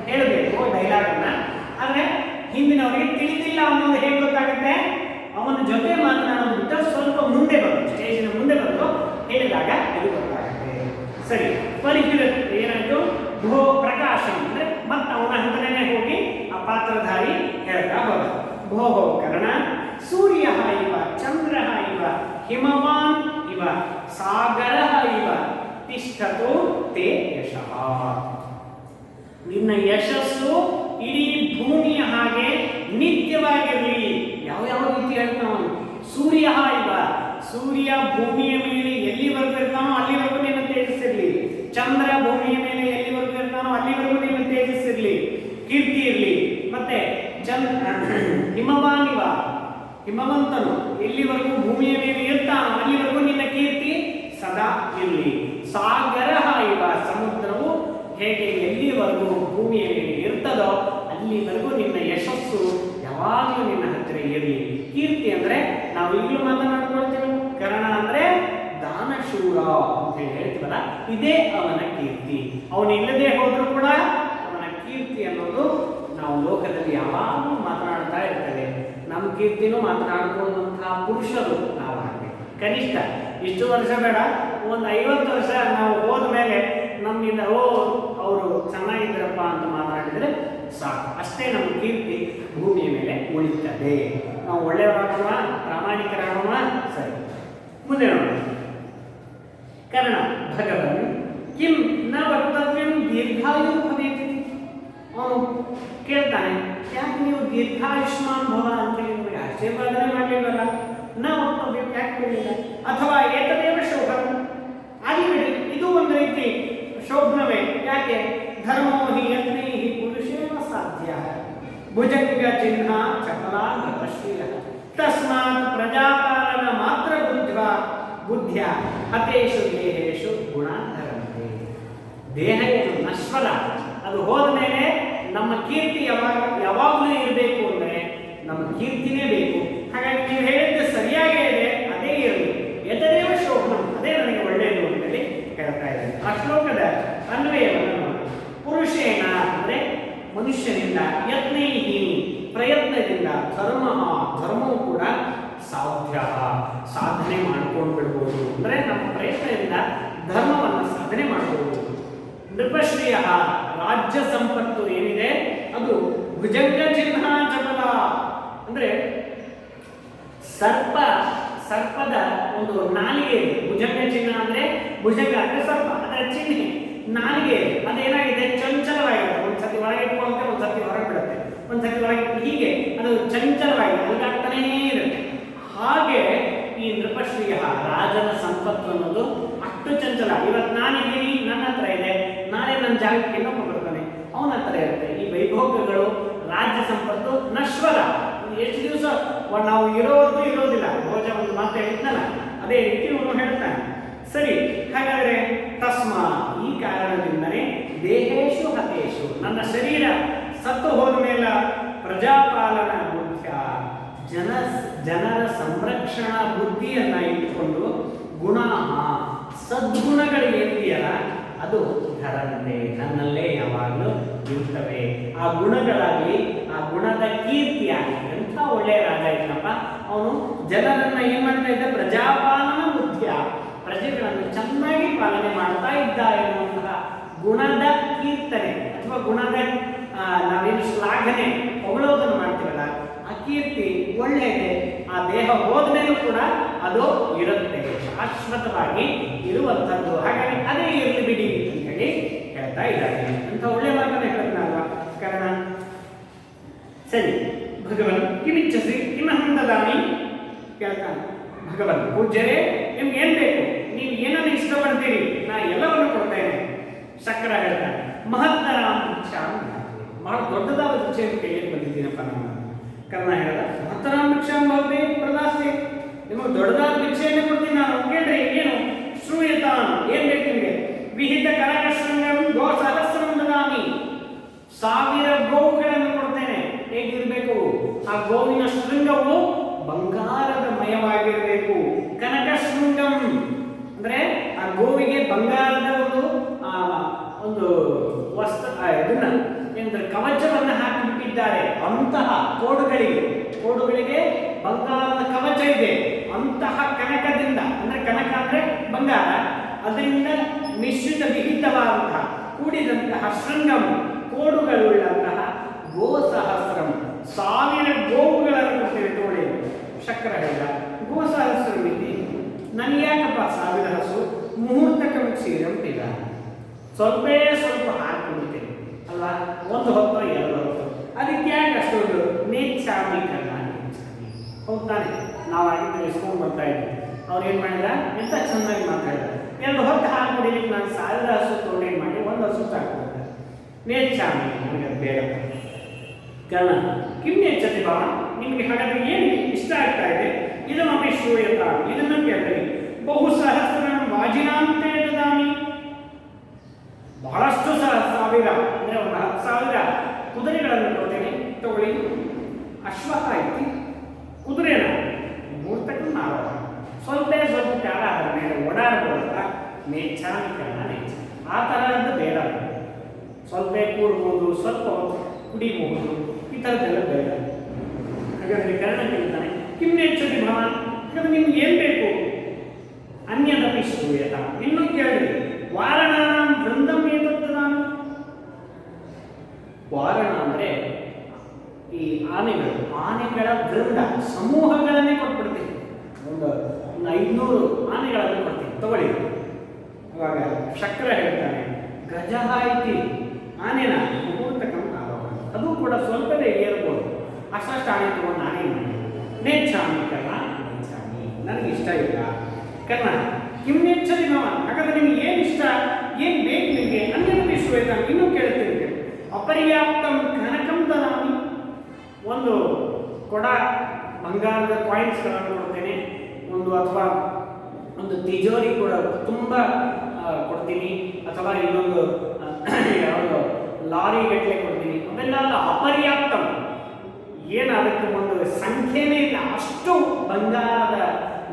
ಹೇಳಬೇಕು ಡೈಲಾಗನ್ನ, ಆದರೆ ಹಿಂದಿನವರಿಗೆ ತಿಳಿದಿಲ್ಲ ಅನ್ನೋದು ಹೇಗೆ ಗೊತ್ತಾಗುತ್ತೆ, ಅವನ ಜೊತೆ ಮಾತನಾಡೋದು ಬಿಟ್ಟು ಸ್ವಲ್ಪ ಮುಂದೆ ಬಂದು ಸ್ಟೇಜಿನ ಮುಂದೆ ಬಂದು ಹೇಳಿದಾಗ ಇದು ಗೊತ್ತಾಗುತ್ತೆ. ಸರಿ, ಪರಿಹಿರ ಏನಾಯ್ತು, ಭೋ ಪ್ರಕಾಶ ಅಂದರೆ ಮತ್ತೆ ಅವನ ಹಂತನೇ ಹೋಗಿ ಆ ಪಾತ್ರಧಾರಿ ಹೇಳ್ತಾ ಹೋದ. ಭೋಹೋ ಕರ್ಣ ಸೂರ್ಯ ಇವ ಚಂದ್ರ ಇವ ಹಿಮವಾನ್ ಇವ ಸಾಗರ ಇವ ತಿಷ್ಠತೋ ತೇ ಯಶಃ. ನಿನ್ನ ಯಶಸ್ಸು ಇಡೀ ಭೂಮಿಯ ಹಾಗೆ ನಿತ್ಯವಾಗಿರಲಿ. ಯಾವ ರೀತಿ ಹೇಳ್ತಾವನು? ಸೂರ್ಯ ಇವ, ಸೂರ್ಯ ಭೂಮಿಯ ಮೇಲೆ ಎಲ್ಲಿವರೆಗೂ ಇರ್ತಾನೋ ಅಲ್ಲಿವರೆಗೂ ನಿನ್ನ ತೇಜಸ್ಸಿರಲಿ. ಚಂದ್ರ ಭೂಮಿಯ ಮೇಲೆ ಎಲ್ಲಿವರೆಗೂ ಇರ್ತಾನೋ ಅಲ್ಲಿವರೆಗೂ ನಿನ್ನ ತೇಜಸ್ಸಿರಲಿ, ಕೀರ್ತಿ ಇರಲಿ. ಮತ್ತೆ ಹಿಮವಾನಿವ, ಹಿಮವಂತನು ಎಲ್ಲಿವರೆಗೂ ಭೂಮಿಯ ಮೇಲೆ ಇರ್ತಾನೋ ಅಲ್ಲಿವರೆಗೂ ನಿನ್ನ ಕೀರ್ತಿ ಸದಾ ಇರಲಿ. ಸಾಗರ ಇವ, ಸಮುದ್ರವು ಹೇಗೆ ಎಲ್ಲಿವರೆಗೂ ಭೂಮಿಯ ಮೇಲೆ ಇರ್ತದೋ ಅಲ್ಲಿವರೆಗೂ ನಿನ್ನ ಯಶಸ್ಸು ಯಾವಾಗಲೂ ನಿನ್ನ ಹತ್ತಿರ ಇರಲಿ. ಕೀರ್ತಿ ಅಂದ್ರೆ ನಾವು ಈಗಲೂ ಮಾತನಾಡ್ಕೊಳ್ತೀವಿ, ಕರ್ಣ ಅಂದ್ರೆ ದಾನಶೂರ ಅಂತ ಹೇಳ್ತೀವಲ್ಲ, ಇದೇ ಅವನ ಕೀರ್ತಿ. ಅವನಿಲ್ಲದೆ ಹೋದ್ರೂ ಕೂಡ ಅವನ ಕೀರ್ತಿ ಅನ್ನೋದು ನಾವು ಲೋಕದಲ್ಲಿ ಯಾವಾಗಲೂ ಮಾತನಾಡ್ತಾ ಇರ್ತೇವೆ. ನಮ್ಮ ಕೀರ್ತಿನೂ ಮಾತನಾಡ್ಕೊಳ್ಳುವಂತಹ ಪುರುಷರು ನಾವಾಗಬೇಕು. ಕನಿಷ್ಠ ಇಷ್ಟು ವರ್ಷ ಬೇಡ, ಒಂದು 50 ವರ್ಷ ನಾವು ಹೋದ ಮೇಲೆ ನಮ್ಮಿಂದ ಅವರು ಚೆನ್ನಾಗಿದ್ರಪ್ಪ ಅಂತ ಮಾತನಾಡಿದರೆ ಸಾಕು. ಅಷ್ಟೇ ನಮ್ಮ ಕೀರ್ತಿ ಭೂಮಿಯ ಮೇಲೆ ಉಳಿತದೆ. ನಾವು ಒಳ್ಳೆಯವರಾಗೋಣ, ಪ್ರಾಮಾಣಿಕರಾಗೋಣ. ಸರಿ, ಮುಂದೆ ನೋಡೋಣ. ಕರ್ಣ ಭಗವನ್ ಕಿಂ ನ ವಕ್ತವ್ಯಂ ದೀರ್ಘಾಯು ಭವೇತಿ. ಅವನು ಕೇಳ್ತಾನೆ, ಯಾಕೆ ನೀವು ದೀರ್ಘಾಯುಷ್ಮಾನ್ ಭವ ಅಂತ ನಿಮಗೆ ಆಶೀರ್ವಾದನೆ ಮಾಡಲಿಲ್ಲಲ್ಲ? ನ ವಕ್ತವ್ಯಂ ಯಾಕೆ ಹೇಳಿಲ್ಲ? ಅಥವಾ ಏತದೇವ ಶೋಭಂ, ಆಗಿಬಿಡಿ, ಇದು ಒಂದು ರೀತಿ ಶೋಭನವೇ. ಯಾಕೆ? ಧರ್ಮೋ ಹಿ ಯತ್ನೈ ಹಿ ಪುರುಷೇಣ ಸಾಧ್ಯ, ಭುಜಂಗ ಚಿಹ್ನ ಚಪಲಾಂಗಶ್ರೀಯ ತಸ್ಮಾತ್ ಪ್ರಜಾಪಾಲನ ಮಾತ್ರ ಬುದ್ಧ್ಯ ಹತೇಶು ದೇಹೇಶು ಗುಣಾಧರಂತೆ. ದೇಹ ಏನು ನಶ್ವರ, ಅದು ಹೋದ ಮೇಲೆ ನಮ್ಮ ಕೀರ್ತಿ ಯಾವಾಗಲೂ ಇರಬೇಕು ಅಂದರೆ ನಮ್ಮ ಕೀರ್ತಿನೇ ಬೇಕು. ಹಾಗಾಗಿ ನೀವು ಹೇಳಿದ್ದು ಸರಿಯಾಗೇ ಇದೆ, ಅದೇ ಇರಲಿ. ಎದರೇವ ಶೋಭನಂ, ಅದೇ ನನಗೆ ಒಳ್ಳೆಯದು ಅಂತೇಳಿ ಹೇಳ್ತಾ ಇದ್ದಾರೆ. ಆ ಶ್ಲೋಕದ ಅನ್ವಯವನ್ನು ನೋಡಿ. ಪುರುಷೇಣ ಅಂದರೆ ಮನುಷ್ಯನಿಂದ, ಯತ್ನೈಹಿ ಪ್ರಯತ್ನದಿಂದ, ಧರ್ಮವು ಕೂಡ ಸಾಧ್ಯ, ಸಾಧನೆ ಮಾಡ್ಕೊಂಡು ಬಿಡ್ಬೋದು. ಅಂದರೆ ನಮ್ಮ ಪ್ರಯತ್ನದಿಂದ ಧರ್ಮವನ್ನು ಸಾಧನೆ ಮಾಡಬಹುದು. ನೃಪಶ್ರೀಯ ರಾಜ್ಯ ಸಂಪತ್ತು ಏನಿದೆ ಅದು ಭುಜಂಗ ಚಿಹ್ನ ಚಪಲ, ಅಂದರೆ ಸರ್ಪದ ಒಂದು ನಾಲಿಗೆ ಇದೆ. ಭುಜಂಗ ಚಿಹ್ನ ಅಂದ್ರೆ ಭುಜಂಗ ಅಂದ್ರೆ ಸರ್ಪ, ಅದರ ಚಿಹ್ನೆ ನಾಲಿಗೆ ಇದೆ. ಅದೇನಾಗಿದೆ? ಚಂಚಲವಾಗಿದೆ. ಒಂದ್ಸತಿ ಒಳಗೆ ಇಟ್ಕೊಳ್ಳುತ್ತೆ, ಒಂದ್ಸತಿ ಹೊರಗೆ ಬಿಡುತ್ತೆ, ಒಂದ್ಸತಿ ಒಳಗೆ, ಹೀಗೆ ಅದು ಚಂಚಲವಾಗಿದೆ, ಅಲ್ಗಾಡ್ತಾನೇ ಇರುತ್ತೆ. ಹಾಗೆ ಈ ನೃಪಶ್ರೀಯ ರಾಜನ ಸಂಪತ್ತು ಅನ್ನೋದು ಅಷ್ಟು ಚಂಚಲ. ಇವತ್ತು ನಾನಿದ್ದೀನಿ, ನನ್ನ ಹತ್ರ ಇದೆ, ನಾಳೆ ನನ್ನ ಜಾಗಕ್ಕೆ ಇನ್ನೊಬ್ಬ ಬರ್ತಾನೆ, ಅವನ ಹತ್ರ ಇರುತ್ತೆ. ಈ ವೈಭೋಗಗಳು, ರಾಜ್ಯ ಸಂಪತ್ತು ನಶ್ವರ. ಎಷ್ಟು ದಿವಸ ನಾವು ಇರೋದು ಇರೋದಿಲ್ಲ. ಭೋಜ ಒಂದು ಮಾತು ಹೇಳಿದ್ನಲ್ಲ, ಅದೇ ರೀತಿ ಅವನು ಹೇಳ್ತಾನೆ. ಸರಿ, ಹಾಗಾದ್ರೆ ತಸ್ಮಾ, ಈ ಕಾರಣದಿಂದಲೇ ದೇಹೇಶು ಹತೇಶು, ನನ್ನ ಶರೀರ ಸತ್ತು ಹೋದ ಮೇಲೆ ಪ್ರಜಾಪಾಲನ ಬುದ್ಧ, ಜನರ ಸಂರಕ್ಷಣಾ ಬುದ್ಧಿಯನ್ನ ಇಟ್ಟುಕೊಂಡು ಗುಣ ಸದ್ಗುಣಗಳು ಏನಿದೆಯಲ್ಲ ಅದು ಧರಂತೆ, ನನ್ನಲ್ಲೇ ಯಾವಾಗಲೂ ಇರ್ತವೆ. ಆ ಗುಣಗಳಾಗಲಿ, ಆ ಗುಣದ ಕೀರ್ತಿಯಾಗಲಿ, ಎಂಥ ಒಳ್ಳೆಯ ರಾಜ ಇದ್ದಪ್ಪ ಅವನು. ಜನರನ್ನ ಏನ್ ಮಾಡ್ತಾ ಇದ್ದ? ಪ್ರಜಾಪಾಲನ ಬುದ್ಧಿಯ, ಪ್ರಜೆಗಳನ್ನು ಚೆನ್ನಾಗಿ ಪಾಲನೆ ಮಾಡ್ತಾ ಇದ್ದ ಎನ್ನುವಂತಹ ಗುಣದ ಕೀರ್ತನೆ ಅಥವಾ ಗುಣದ ನಾವೇನು ಶ್ಲಾಘನೆ ಹೊಗಳೋದನ್ನು ಮಾಡ್ತೀವಲ್ಲ, ಆ ಕೀರ್ತಿ ಒಳ್ಳೆಯದೆ. ಆ ದೇಹ ಹೋದ್ಮೇಲೂ ಕೂಡ ಅದು ಇರುತ್ತೆ, ಶಾಶ್ವತವಾಗಿ ಇರುವಂಥದ್ದು. ಹಾಗಾಗಿ ಅದೇ ಇರಲಿ ಬಿಡಿ ಅಂತ ಹೇಳಿ ಹೇಳ್ತಾ ಇದ್ದಾರೆ. ಅಂತ ಒಳ್ಳೆ ಮಾತನ್ನ ಹೇಳ್ತಾರಲ್ವಾ ಕಾರಣ. ಸರಿ, ಭಗವನ್ ಕಿಮಿಚ್ಛಸಿ ಕಿಮಹಂ ದದಾಮಿ ಕೇಳ್ತಾನೆ. ಭಗವನ್ ಪೂಜ್ಯರೇ, ನಿಮ್ಗೆ ಏನ್ ಬೇಕು? ನೀವು ಏನನ್ನು ಇಷ್ಟಪಡ್ತೀರಿ, ನಾ ಎಲ್ಲವನ್ನು ಕೊಡ್ತೇನೆ. ಶಂಕರ ಹೇಳ್ತಾನೆ, ಮಹತ್ತರ ಭಿಕ್ಷಾ, ಬಹಳ ದೊಡ್ಡದಾದ ಭಿಕ್ಷೆಯನ್ನು ಕೈಯಲ್ಲಿ ಬಂದಿದ್ದೀನಪ್ಪ ನಾನು. ಕರ್ಣ ಹೇಳಿದ, ಮಹತ್ತರ ಭಿಕ್ಷಾ ಭವತಿ ಪ್ರದಾಸ್ತಿ, ನಿಮಗೆ ದೊಡ್ಡದಾದ ಭಿಕ್ಷೆಯನ್ನು ಕೊಡ್ತೀನಿ ನಾನು. ಕೇಳ್ರಿ ಏನು? ಶ್ರೂಯತಾನ್, ಏನ್ ಬೇಕು ನಿಮಗೆ? ವಿಹಿತ ಕನಕಶೃಂಗಂ ಗೋ ಸಹಸ್ರಂ ದದಾಮಿ, 1000 ಗೋವುಗಳನ್ನು ಕೊಡ್ತೇನೆ. ಹೇಗಿರಬೇಕು? ಆ ಗೋವಿನ ಶೃಂಗವು ಬಂಗಾರದ ಮಯವಾಗಿರಬೇಕು. ಕನಕ ಶೃಂಗಂ ಅಂದ್ರೆ ಆ ಗೋವಿಗೆ ಬಂಗಾರದ ಒಂದು ವಸ್ತ್ರ, ಇದನ್ನ ಏನಂದ್ರೆ ಕವಚವನ್ನು ಹಾಕಿಬಿಟ್ಟಿದ್ದಾರೆ. ಅಂತಹ ಕೋಡುಗಳಿಗೆ ಬಂಗಾರದ ಕವಚ ಇದೆ. ಅಂತಹ ಕನಕದಿಂದ, ಅಂದ್ರೆ ಕನಕ ಅಂದ್ರೆ ಬಂಗಾರ, ಅದರಿಂದ ಮಿಶ್ರಿತ ವಿಹಿತವಾದಂತಹ ಕೂಡಿದಂತಹ ಶೃಂಗಂ, ಕೋಡುಗಳುಳ್ಳಂತಹ ಗೋ ಸಹಸ್ರಂ, 1000 ಗೋವುಗಳನ್ನು ಕೊಡ್ತೇವೆ ತೋಳಿ. ಶಂಕರ ಹೇಳಿದ, ಗೋ ಸಹಸ್ರಂ ಇದೆ, ನನಗೆ ಯಾಕಪ್ಪ 1000 ಹಸು? ಮುಹೂರ್ತಕ ಕ್ಷೀರಂ ಪಿದ, ಸ್ವಲ್ಪೇ ಸ್ವಲ್ಪ ಹಾಕಿಬಿಡ್ತೀನಿ ಅಲ್ಲ, ಒಂದು ಹೊತ್ತು ಎರಡು ಹೊತ್ತು. ಅದಕ್ಕೆ ಯಾಕೆ ಅಷ್ಟೊಂದು ನೇಚ್ಛಾಮೀಕರಣ ಹೌದಾನೆ? ನಾವು ಆಗಿದ್ದು ಇಸ್ಕೊಂಡು ಬರ್ತಾ ಇದ್ವಿ. ಅವ್ರು ಏನು ಮಾಡಿದ, ಎಂತ ಚೆನ್ನಾಗಿ ಮಾತಾಡಿದ, ಎರಡು ಹೊತ್ತು ಹಾಲು ಕುಡಿಲಿಕ್ಕೆ ನಾನು 1000 ಹಸು ತೊಗೊಂಡೇನು ಮಾಡಿ 1 ಹಸು ಸಾಕ್ಬಿಡ್ತಾರೆ. ನೇಚ್ಛಾಮಿ, ನನಗೆ ಅದು ಬೇಡ. ಕಾರಣ ಕಿಮ್ ನೇಚ್ಛತಿ ಭಾವ, ನಿಮಗೆ ಹಾಗಾದ್ರೆ ಏನು ಇಷ್ಟ ಆಗ್ತಾ ಇದೆ? ಇದನ್ನೊಮ್ಮೆ ಶ್ರೂಯತ, ಇದನ್ನು ಕೇಳ್ತೀನಿ. ಬಹು ಸಹಸ್ರ ವಾಜಿನಾಂತೆ ದದಾಮಿ, ಬಹಳಷ್ಟು ಸಾವಿರ ಅಂದರೆ ಒಂದು 10,000 ಕುದುರೆಗಳನ್ನು ಕೊಡ್ತೇನೆ, ತಗೊಳ್ಳಿ. ಅಶ್ವ ಐತಿ, ಕುದುರೆನ ಮೂರ್ತಕ್ಕಂಥ ಆರೋಹ ಸ್ವಲ್ಪ ಸ್ವಲ್ಪ ತ್ಯಾಗ ಅದರ ಮೇಲೆ ಓಡಾಡಬಹುದ ನೇಚ್ಛಾಮೀಕರಣ ನೇಚ್ಛ. ಆ ಥರದ್ದು ಬೇಡ. ಸ್ವಲ್ಪ ಕೂಡ್ಬೋದು, ಸ್ವಲ್ಪ ಕುಡಿಬಹುದು, ಈ ಥರದ್ದೆಲ್ಲ ಬೇಡ. ಹಾಗಾದರೆ ಕರ್ಣ ಕೇಳ್ತಾನೆ ಕಿಮ್ ನೇಚ್ಛತಿ ಭವಾನ್, ಹಾಗಾದ್ರೆ ನಿಮ್ಗೆ ಏನು ಬೇಕು? ಅನ್ಯದಪಿ ಶ್ರೂಯತ, ಇನ್ನೂ ಕೇಳಿ. ವಾರಣಾನಾಂ ವೃಂದಂ ಏತತ್ತು ನಾನು, ವಾರಣ ಅಂದರೆ ಈ ಆನೆಗಳ ವೃಂದ ಸಮೂಹಗಳನ್ನೇ ಕೊಟ್ಬಿಡ್ತೀನಿ. ಒಂದು 500 ಆನೆಗಳನ್ನು ಕೊಡ್ತೀನಿ, ತಗೊಳ್ಳಿ. ಅವಾಗ ಶಕ್ರ ಹೇಳ್ತಾನೆ ಗಜ ಐತಿ, ಆನೆನ ಮುಹೂರ್ತಕ್ಕಂಥ ಆರೋಹ, ಅದು ಕೂಡ ಸ್ವಲ್ಪವೇ ಏರ್ಬೋದು. ಅಷ್ಟು ಆನೆ ತಗೊಂಡು ನಾನೇ ಮಾಡಿ ನೇಚ್ಛಾಮೀಕರಣ ನೇಚ್ಛಾಮಿ, ನನಗೆ ಇಷ್ಟ ಇಲ್ಲ. ಕರ್ಣ ಕಿಮ್ ನೇಚ್ಛತಿ ಭವಾನ್, ಹಾಗಾದ್ರೆ ನಿಮ್ಗೆ ಏನು ಇಷ್ಟ, ಏನು ಬೇಕು ನಿಮಗೆ? ಅನ್ಯದಪಿ ಶ್ರೂಯತ, ಇನ್ನೂ ಕೇಳ್ತೀನಿ. ಅಪರ್ಯಾಪ್ತಂ ಕನಕಂ ದದಾಮಿ, ಒಂದು ಕೊಡ ಬಂಗಾರದ ಕಾಯಿನ್ಸ್ಗಳನ್ನು ಕೊಡ್ತೇನೆ, ಅಥವಾ ಒಂದು ತಿಜೋರಿ ಕೂಡ ತುಂಬ ಕೊಡ್ತೀನಿ, ಅಥವಾ ಇನ್ನೊಂದು ಯಾವುದು ಲಾರಿ ಗಟ್ಟಲೆ ಕೊಡ್ತೀನಿ. ಅವೆಲ್ಲ ಅಪರ್ಯಾಪ್ತಂ, ಏನು ಅದಕ್ಕೆ ಒಂದು ಸಂಖ್ಯೆನೇ ಇಲ್ಲ, ಅಷ್ಟು ಬಂಗಾರದ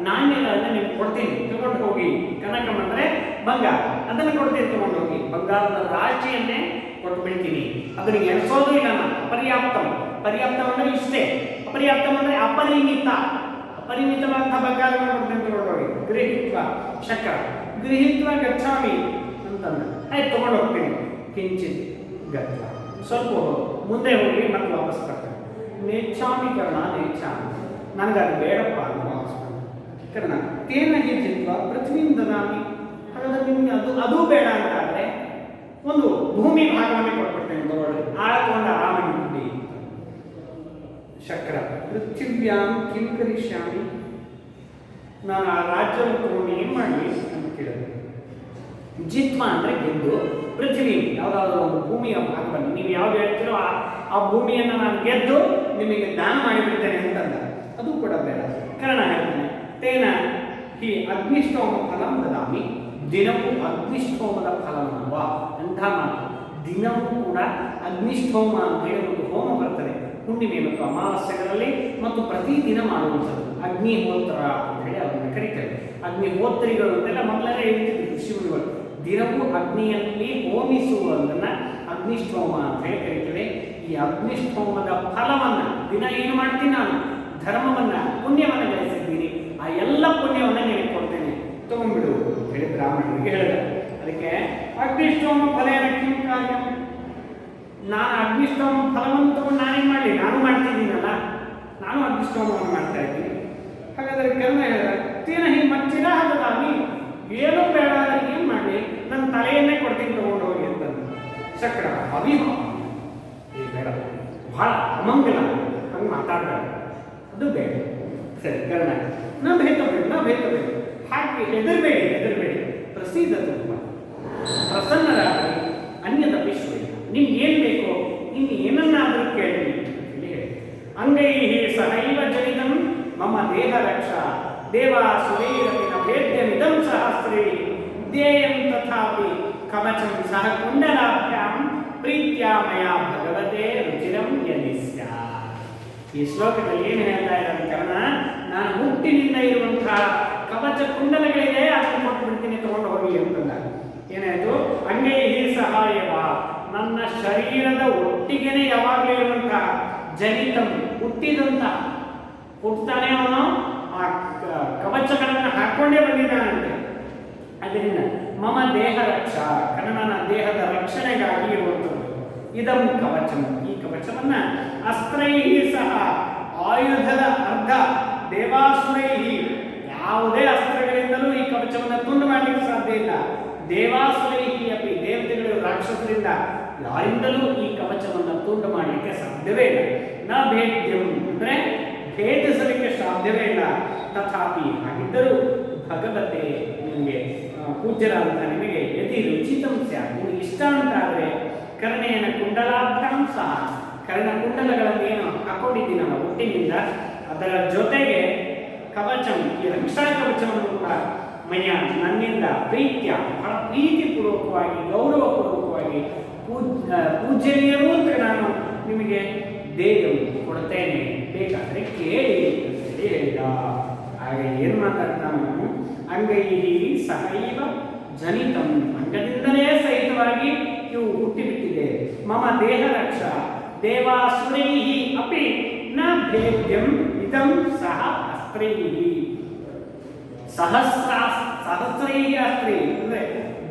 ನಾಣ್ಯಗಳನ್ನು ನೀವು ಕೊಡ್ತೀನಿ, ತಗೊಂಡು ಹೋಗಿ. ಕನಕಂ ಅಂದರೆ ಬಂಗಾರ, ಅದನ್ನು ಕೊಡ್ತೀನಿ, ತಗೊಂಡು ಹೋಗಿ. ಬಂಗಾರದ ರಾಶಿಯನ್ನೇ ಕೊಟ್ಟು ಬಿಡ್ತೀನಿ, ಅದನ್ನು ಎಣಿಸೋದು ಇಲ್ಲ ನಾನು. ಅಪರ್ಯಾಪ್ತಂ, ಪರ್ಯಾಪ್ತ ಅಂದರೆ ಇಷ್ಟೇ, ಅಪರ್ಯಾಪ್ತಂ ಅಂದರೆ ಅಪರಿಮಿತ, ಅಪರಿಮಿತವಾದ ಬಂಗಾರವನ್ನು ಕೊಡ್ತೀನಿ, ತಗೊಂಡು ಹೋಗಿ. ಗೃಹೀತ್ವ ಶಕ್ರ, ಗೃಹೀತ್ವ ಗಚ್ಚಾಮಿ ಅಂತಂದ್ರೆ ಆಯ್ತು ತಗೊಂಡು ಹೋಗ್ತೀನಿ. ಕಿಂಚಿತ್ ಗತ್ವ, ಸ್ವಲ್ಪ ಮುಂದೆ ಹೋಗಿ ಮತ್ತೆ ವಾಪಸ್ ಬರ್ತಾರೆ. ನೇಚ್ಛಾಮೀಕರಣ ನೇಚ್ಛಾಮಿ, ನನಗದು ಬೇಡಪ್ಪ ಅಂತ ವಾಪಸ್ ಬರ್ತಾರೆ. ಕರ್ಣ ತೇನ ಹಿ ಜಿತ್ವ ಪೃಥ್ವೀಂ ದದಾಮಿ, ಹಾಗಾದ್ರೆ ನಿಮಗೆ ಅದು ಬೇಡ ಅಂತ ಆದರೆ ಒಂದು ಭೂಮಿ ಭಾಗವನ್ನೇ ಕೊಟ್ಬಿಡ್ತೇನೆ, ತಗೊಳ್ಳಿ. ಆಳ್ಕೊಂಡು ಆರಾಮಾಗಿ ಬಿಡಿ. ಶಕ್ರ ಪೃಥ್ವ್ಯಾಂ ಕಿಂ ಕರಿಷ್ಯಾಮಿ, ನಾನು ಆ ರಾಜ್ಯವನ್ನು ತಗೊಂಡು ಏನು ಮಾಡಲಿ ಅಂತ ಕೇಳಿದೆ. ಜಿತ್ವ ಅಂದರೆ ಗೆದ್ದು, ಪೃಥ್ವಿ ಯಾವುದಾದ್ರೂ ಒಂದು ಭೂಮಿಯ ಭಾಗವನ್ನು ನೀವು ಯಾವ್ದು ಹೇಳ್ತೀರೋ ಆ ಭೂಮಿಯನ್ನು ನಾನು ಗೆದ್ದು ನಿಮಗೆ ದಾನ ಮಾಡಿಬಿಡ್ತೇನೆ ಅಂತಂದ. ಅದು ಕೂಡ ಬೇಡ. ಕರ್ಣ ಹೇಳ್ತಾನೆ ತೇನ ಹಿ ಅಗ್ನಿಷ್ಠೋಮ ಫಲಂ ದದಾಮಿ, ದಿನವೂ ಅಗ್ನಿಷ್ಠೋಮದ ಫಲವನ್ನವ. ಅಂಥ ಮಾತು, ದಿನವೂ ಕೂಡ ಅಗ್ನಿಷ್ಠೋಮ ಅಂತ ಹೇಳಿ ಒಂದು ಹೋಮ ಬರ್ತದೆ ಹುಣ್ಣಿಮೆ ಮತ್ತು ಅಮಾವಾಸ್ಯೆಗಳಲ್ಲಿ, ಮತ್ತು ಪ್ರತಿದಿನ ಮಾಡುವಂಥದ್ದು ಅಗ್ನಿಹೋತ್ರ ಅಂತ ಹೇಳಿ ಅದನ್ನು ಕರೀತಾರೆ. ಅಗ್ನಿಹೋತ್ರಿಗಳು ಅಂತೆಲ್ಲ ಮೊದಲೇ ಹೇಳ್ತಿದ್ರು ಋಷಿಮುನಿಗಳು. ದಿನವೂ ಅಗ್ನಿಯಲ್ಲಿ ಹೋಮಿಸುವುದನ್ನು ಅಗ್ನಿಷ್ಠೋಮ ಅಂತ ಹೇಳಿ ಕರೀತೇವೆ. ಈ ಅಗ್ನಿಷ್ಠೋಮದ ಫಲವನ್ನು ದಿನ ಏನು ಮಾಡ್ತೀನಿ ನಾನು, ಧರ್ಮವನ್ನು ಪುಣ್ಯವನ್ನು ಗಳಿಸಿದ್ದೀನಿ, ಆ ಎಲ್ಲ ಪುಣ್ಯವನ್ನು ನಿನಗೆ ಕೊಡ್ತೇನೆ, ತಗೊಂಡ್ಬಿಡು ಅಂತ ಹೇಳಿ ಬ್ರಾಹ್ಮಣರಿಗೆ ಹೇಳಿದ. ಅದಕ್ಕೆ ಅಗ್ನಿಷ್ಠೋಮ ಫಲೇನ ಕಿಂ ಕಾರ್ಯಂ, ನಾನು ಅಗ್ನಿಷ್ಠೋಮ ಫಲವನ್ನು ತಗೊಂಡು ನಾನೇನು ಮಾಡಲಿ, ನಾನು ಮಾಡ್ತಿದ್ದೀನಲ್ಲ, ನಾನು ಅಗ್ನಿಷ್ಠೋಮವನ್ನು ಮಾಡ್ತಾ ಇದ್ದೀನಿ. ಹಾಗಾದರೆ ಕರ್ಣ ಹೇಳಿದ ತೇನ ಹಿ ಮಚ್ಚಿನ ಹದದಾಮಿ, ಏನೂ ಬೇಡ, ಏನು ಮಾಡಲಿ, ನನ್ನ ತಲೆಯನ್ನೇ ಕೊಡ್ತೀನಿ, ತಗೊಂಡು ಹೋಗಿ ಅಂತಂದು. ಶಕ್ರ ಅವಿಹ, ಈ ಬೇಡ, ಬಹಳ ಅಮಂಗಲ, ಹಂಗೆ ಮಾತಾಡಬೇಡ, ಅದು ಬೇಡ. ಸರಿ ಕರ್ಣ ನಾ ಬೇಕಬೇಕು, ಹಾಗೆ ಹೆದರಬೇಡಿ, ಪ್ರಸಿದ್ಧ ತುಂಬ ಪ್ರಸನ್ನರಾಗಿ ಅನ್ಯದಪಿ ಶ್ರೂಯತ, ನಿಮ್ಗೆ ಏನು ಬೇಕೋ ಇನ್ನು ಏನನ್ನಾದರೂ ಕೇಳಿ ಅಂತ ಹೇಳಿ. ಅಂಗೈ ಸಹೈವ ಜನಿತಂ ಮಮ ದೇಹ ರಕ್ಷಾ ದೇವಾಸುರೈರಪಿ ನ ಭೇದ್ಯಮಿದಂ ಸಹಸ್ರೇ ಧ್ಯೇಯಂ ತಥಾಪಿ ಕವಚಂ ಸಹ ಕುಂಡಲಾಭ್ಯಾಂ ಪ್ರೀತ್ಯಾ ಮಯಾ ಭಗವತೆ ರುಚಿರಂ ಯದಿಸ್ಯ. ಈ ಶ್ಲೋಕದಲ್ಲಿ ಏನು ಹೇಳ್ತಾ ಇದ್ದಾರೆ ಕರ್ಣ, ನಾನು ಹುಟ್ಟಿನಿಂದ ಇರುವಂತಹ ಕವಚ ಕುಂಡಲಗಳಿದೆ, ಅದನ್ನು ಕೊಟ್ಟು ಬಿಡ್ತೀನಿ, ತಗೊಂಡು ಹೋಗಿ ಅಂತಂದ. ಏನಾಯಿತು? ಅಂಗೈ ಸಹಾಯವ, ನನ್ನ ಶರೀರದ ಒಟ್ಟಿಗೆನೆ ಯಾವಾಗಲೂ ಇರುವಂತಹ ಜನಿತಂ, ಹುಟ್ಟಿದಂತಹ, ಹುಟ್ಟುತ್ತಾನೆ ಅವನು ಆ ಕವಚಗಳನ್ನು ಹಾಕೊಂಡೇ ಬಂದಿದ್ದಾನಂತೆ. ಅದರಿಂದ ಮಮ ದೇಹ ರಕ್ಷಾ, ಕರ್ಣನ ದೇಹದ ರಕ್ಷಣೆಗಾಗಿ ಇರುವಂಥದ್ದು. ಇದಂ ಕವಚಂ, ಈ ಕವಚವನ್ನ ಅಸ್ತ್ರೈಹಿ ಸಹ, ಆಯುಧದ ಅರ್ಧ, ದೇವಾಸುರೈಹಿ, ಯಾವುದೇ ಅಸ್ತ್ರಗಳಿಂದಲೂ ಈ ಕವಚವನ್ನು ತುಂಡು ಮಾಡಲಿಕ್ಕೆ ಸಾಧ್ಯ ಇಲ್ಲ. ದೇವಾಸುರೈಹಿ ಅಪಿ, ದೈತ್ಯಗಳು ರಾಕ್ಷಸರಿಂದ ಯಾರಿಂದಲೂ ಈ ಕವಚವನ್ನು ತುಂಡು ಮಾಡಲಿಕ್ಕೆ ಸಾಧ್ಯವೇ ಇಲ್ಲ. ನ ಭೇದ್ಯಂ ಅಂದರೆ ಭೇದಿಸಲಿಕ್ಕೆ ಸಾಧ್ಯವೇ ಇಲ್ಲ. ತಥಾಪಿ ಹಾಗಿದ್ದರೂ ಭಗವತೆ ನಿಮಗೆ ಪೂಜ್ಯರಾದಂಥ ನಿಮಗೆ ಯದಿ ರುಚಿತಂ ಸ್ಯಾತ್ ನಿಮಗೆ ಇಷ್ಟ ಅಂತಾದರೆ ಕರ್ಣೇನ ಕುಂಡಲಾಭ್ಯಾಂ ಸಹ ಕರ್ಣಕುಂಡಲಗಳನ್ನು ಏನು ಹಾಕೊಂಡಿದ್ದೀನಲ್ಲ ಹುಟ್ಟಿನಿಂದ ಅದರ ಜೊತೆಗೆ ಕವಚಂ ಈ ರಕ್ಷಾ ಕವಚವನ್ನು ಕೂಡ ಮಯ ನನ್ನಿಂದ ಪ್ರೀತ್ಯ ಬಹಳ ಪ್ರೀತಿಪೂರ್ವಕವಾಗಿ ಗೌರವಪೂರ್ವಕವಾಗಿ ಪೂಜನೀಯರು ಅಂತ ನಾನು ನಿಮಗೆ ದೇವರು ಕೊಡ್ತೇನೆ, ಬೇಕಾದರೆ ಕೇಳಿ ಅಂತೇಳಿ ಹೇಳಿದ. ಹಾಗೆ ಏನು ಮಾತಾಡ್ತಾನು, ಅಂಗೈ ಸಹೈವ ಜನಿತಂ ಅಂಗದಿಂದಲೇ ಸಹಿತವಾಗಿ ಇವು ಹುಟ್ಟಿಬಿಟ್ಟಿದೆ. ಮಮ ದೇಹ ರಕ್ಷ ದೇವಾಸುರೈ ಅಪಿ ನ ಭೇದ್ಯಂ ಇದಂ ಸಹ ಅಸ್ತ್ರೈ ಸಹಸ್ರೈ ಅಸ್ತ್ರೈ ಅಂದರೆ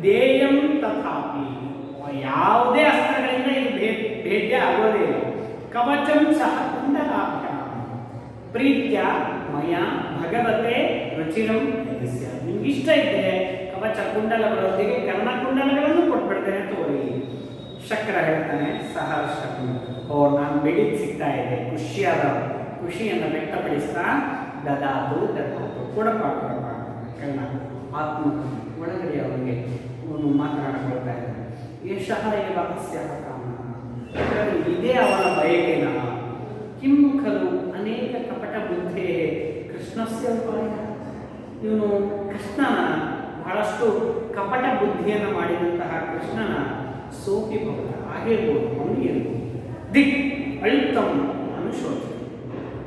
ದೇಯಂ ತಥಾಪಿ ಯಾವುದೇ ಅಸ್ತ್ರಗಳಿಂದ ಇದು ಭೇದ್ಯ ಆಗೋದೇ ಇಲ್ಲ. ಕವಚಂ ಸಹ ಕುಂಡಲಾಭ್ಯಾಂ ಪ್ರೀತ್ಯ ಮಯ ಭಗವತೆ ರುಚಿರಂ ಯಸ್ಯ ನಿಮ್ಗೆ ಇಷ್ಟ ಇದ್ದರೆ ಕವಚ ಕುಂಡಲಗಳೊಂದಿಗೆ ಕರ್ಣಕುಂಡಲಗಳನ್ನು ಕೊಟ್ಬಿಡ್ತೇನೆ ತೋರಿ. ಶಕ್ರ ಹೇಳ್ತಾನೆ ಸಹರ್ಷಂ, ನಾನು ಬೇಡಿದ್ ಸಿಗ್ತಾ ಇದೆ, ಖುಷಿಯನ್ನು ವ್ಯಕ್ತಪಡಿಸ್ತಾ ದದಾತು ಕೊಡಪ್ಪ ಕರ್ಣ ಆತ್ಮ ಒಳಗಡೆ ಅವನಿಗೆ ಮಾತನಾಡಿಕೊಳ್ತಾ ಇದ್ದಾನೆ. ಏಷಃ ಏವ ಅಸ್ಯ ಕಾಮಃ, ಇದೇ ಅವನ ಬಯಕೆನ. ಕಿಂ ಖಲು ಅನೇಕ ಕಪಟ ಬುದ್ಧೇ ಕೃಷ್ಣಸ್ಯ ಉಪಾಯ, ಇವನು ಕೃಷ್ಣನ ಬಹಳಷ್ಟು ಕಪಟ ಬುದ್ಧಿಯನ್ನು ಮಾಡಿದಂತಹ ಕೃಷ್ಣನ ಸೋಪಿ ಭಕ್ತ ಆಗಿರ್ಬೋದು, ಅವನಿಗೆ ಇರ್ಬೋದು. ದಿಕ್ ಅಳುತ್ತಂ ಅನುಶೋಚ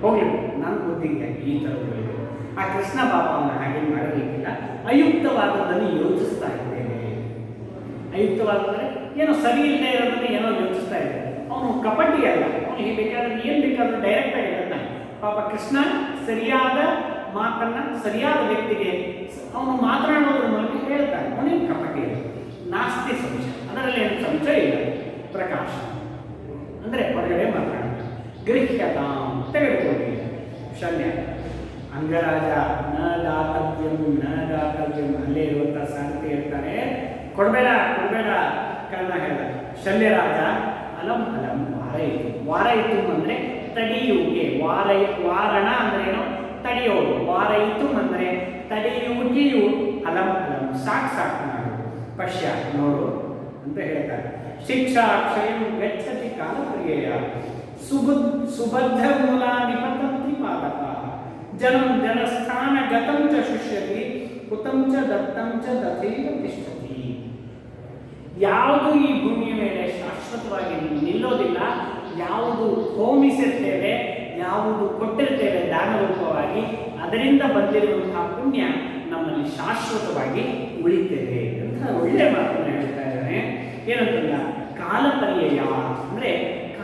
ಹೋಗ್ಲಿ, ನನ್ನ ಬುದ್ಧಿಗೆ ಈ ಥರಗಳಿದೆ. ಆ ಕೃಷ್ಣ ಬಾಬಾವನ್ನು ಹಾಗೆ ಮಾಡಬೇಕಿಲ್ಲ, ಅಯುಕ್ತವಾದದ್ದನ್ನು ಯೋಚಿಸ್ತಾ ಇದ್ದೇನೆ. ಅಯುಕ್ತವಾದಂದರೆ ಏನೋ ಸರಿ ಇಲ್ಲದೆ ಇರೋದನ್ನು ಏನೋ ಯೋಚಿಸ್ತಾ ಇದ್ದೇನೆ. ಅವನು ಕಪಟಿ ಅಲ್ಲ, ಅವನಿಗೆ ಬೇಕಾದ್ರೆ ಏನು ಬೇಕಾದ್ರೂ ಡೈರೆಕ್ಟಾಗಿ ಹೇಳ್ತಾನೆ. ಪಾಪ ಕೃಷ್ಣ ಸರಿಯಾದ ಮಾತನ್ನು ಸರಿಯಾದ ವ್ಯಕ್ತಿಗೆ ಅವನು ಮಾತನಾಡೋದ್ರ ಮೂಲಕ ಹೇಳ್ತಾನೆ. ಅವನಿಗೆ ಕಪಟಿ ಅಲ್ಲ, ನಾಸ್ತಿ ಸಂಶಯ, ಅದರಲ್ಲಿ ಏನು ಸಂಶಯ ಇಲ್ಲ. ಪ್ರಕಾಶ ಅಂದರೆ ಹೊರಗಡೆ ಮಾತನಾಡ್ತಾನೆ. ಗೃಹ್ಯತಾಂ ತೆಗೆದುಕೊಳ್ಳಿ. ಶಲ್ಯ ಅಂಗರಾಜ ನ ದಾತವ್ಯಂ ಅಲ್ಲೇ ಇರುವಂಥ ಸಾಹಿತ್ಯ ಹೇಳ್ತಾರೆ, ಕೊಡಬೇಡ ಕರ್ಣ ಹೇಳ್ದ. ಶಲ್ಯರಾಜ ಅಲಂ ವಾರಯಿತು ಅಂದರೆ ತಡೆಯುವಿಕೆ, ವಾರಣ ಅಂದ್ರೆ ಏನು ತಡೆಯೋದು, ವಾರಯಿತು ಅಂದರೆ ತಡೆಯುವಿಕೆಯು, ಅಲಂ ಸಾಕು ಮಾಡು, ಪಶ್ಯ ನೋಡು ಅಂತ ಹೇಳ್ತಾರೆ. ಶಿಕ್ಷಾ ಕ್ಷಯಂ ಗಚ್ಚತಿ ಕಾಲಪ್ರಿಯೆಯ ಸುಬದ್ಧ ಮೂಲ ನಿಪತಂತಿ ಪಾದಕ ಜಲಂ ಜಲಸ್ಥಾನ ಗತಂ ಚ ಶುಷ್ಯತಿ ಕುತಂ ಚ ದತ್ತಂ ಚ ತಥೈವ ತಿಷ್ಠತಿ. ಯಾವುದು ಈ ಭೂಮಿಯ ಮೇಲೆ ಶಾಶ್ವತವಾಗಿ ನಿಲ್ಲೋದಿಲ್ಲ, ಯಾವುದು ಹೋಮಿಸಿರ್ತೇವೆ, ಯಾವುದು ಕೊಟ್ಟಿರ್ತೇವೆ ದಾನ ರೂಪವಾಗಿ, ಅದರಿಂದ ಬಂದಿರುವಂತಹ ಪುಣ್ಯ ನಮ್ಮಲ್ಲಿ ಶಾಶ್ವತವಾಗಿ ಉಳಿತೇವೆ ಅಂತ ಒಳ್ಳೆ ಮಾತನ್ನು ಹೇಳ್ತಾ ಇದ್ದಾನೆ. ಏನಂತಂದ ಕಾಲಪರ್ಯಯ ಅಂದರೆ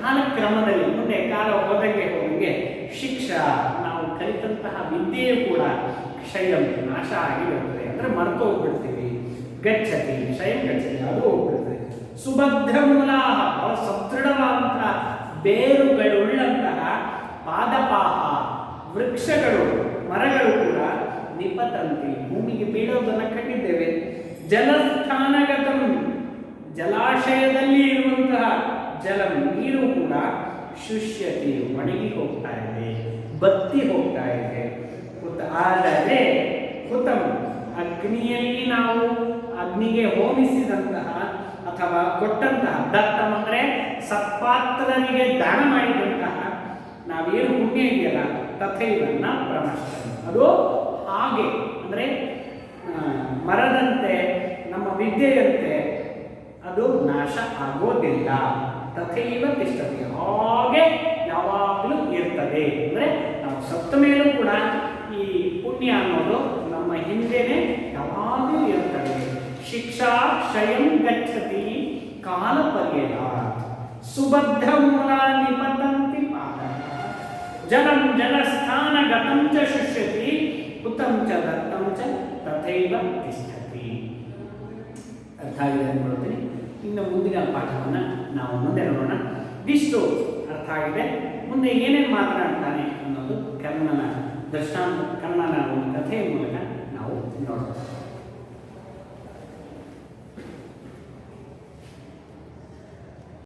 ಕಾಲಕ್ರಮದಲ್ಲಿ ಮುಂದೆ ಕಾಲ ಹೋದಂಗೆ ಶಿಕ್ಷಾ ನಾವು ಕಲಿತಂತಹ ವಿದ್ಯೆಯು ಕೂಡ ಕ್ಷಯಂ ನಾಶ ಆಗಿ ಬರ್ತದೆ, ಅಂದರೆ ಮರೆತು ಹೋಗ್ಬಿಡ್ತೀವಿ. ಗಚ್ಚತಿ ಕ್ಷಯಂ ಗಚ್ಚತಿ ಅದು ಹೋಗ್ಬಿಡ್ತದೆ. ಸುಬದ್ಧ ಮೂಲ ಸದೃಢವಾದಂತಹ ಬೇರುಗಳುಳ್ಳಂತಹ ಪಾದಪಾಹ ವೃಕ್ಷಗಳು ಮರಗಳು ಕೂಡ ನಿಪತಂತಿ ಭೂಮಿಗೆ ಬೀಳೋದನ್ನು ಕಂಡಿದ್ದೇವೆ. ಜಲಸ್ಥಾನಗತಂ ಜಲಾಶಯದಲ್ಲಿ ಇರುವಂತಹ ಜಲಂ ನೀರು ಕೂಡ ಶುಷ್ಯತಿ ಒಣಗಿ ಹೋಗ್ತಾ ಇದೆ, ಬತ್ತಿ ಹೋಗ್ತಾ ಇದೆ. ಆದರೆ ಹುತಂ ಅಗ್ನಿಯಲ್ಲಿ ನಾವು ಅಗ್ನಿಗೆ ಹೋಮಿಸಿದಂತಹ ಅಥವಾ ಕೊಟ್ಟಂತಹ ದತ್ತಂ ಅಂದರೆ ಸತ್ಪಾತ್ರರಿಗೆ ದಾನ ಮಾಡಿದಂತಹ ನಾವೇನು ಪುಣ್ಯ ಇದೆಯಲ್ಲ ತಥೈವ ನ ಪ್ರಮಷ್ಟ, ಅದು ಹಾಗೆ ಅಂದರೆ ಮರದಂತೆ ನಮ್ಮ ವಿದ್ಯೆಯಂತೆ ಅದು ನಾಶ ಆಗೋದಿಲ್ಲ. ತಥೈವ ತಿಷ್ಠತಿ ಹಾಗೆ ಯಾವಾಗಲೂ ಇರ್ತದೆ. ಅಂದರೆ ನಾವು ಸತ್ತ ಮೇಲೂ ಕೂಡ ಈ ಪುಣ್ಯ ಅನ್ನೋದು ನಮ್ಮ ಹಿಂದೆನೇ ಯಾವಾಗಲೂ ಇರ್ತದೆ. ಶಿಕ್ಷಾ ಕ್ಷಯಂ ಗಚ್ಚತಿ ಕಾಲ ಪರ್ಯಯ ಸುಬದ್ಧ ಮೂಲ ನಿಪತಂತಿ ಪಾದ ಜಲಂ ಜಲಸ್ಥಾನ ಗತಂ ಚ ಶುಷ್ಯತಿ ಹುತಂ ಚ ದತ್ತಂ ಚ ತಥೈವ ತಿಷ್ಠತಿ. ಅರ್ಥ ಆಗಿದೆ ಅನ್ಕೊಳ್ತೀನಿ. ಇನ್ನು ಮುಂದಿನ ಪಾಠವನ್ನು ನಾವು ಮುಂದೆ ನೋಡೋಣ. ಇಷ್ಟು ಅರ್ಥ ಆಗಿದೆ. ಮುಂದೆ ಏನೇನು ಮಾತನಾಡ್ತಾನೆ ಅನ್ನೋದು ಕರ್ಣನ ದೃಷ್ಟಾಂತ, ಕರ್ಣನ ಒಂದು ಕಥೆಯ ಮೂಲಕ ನಾವು ನೋಡೋಣ.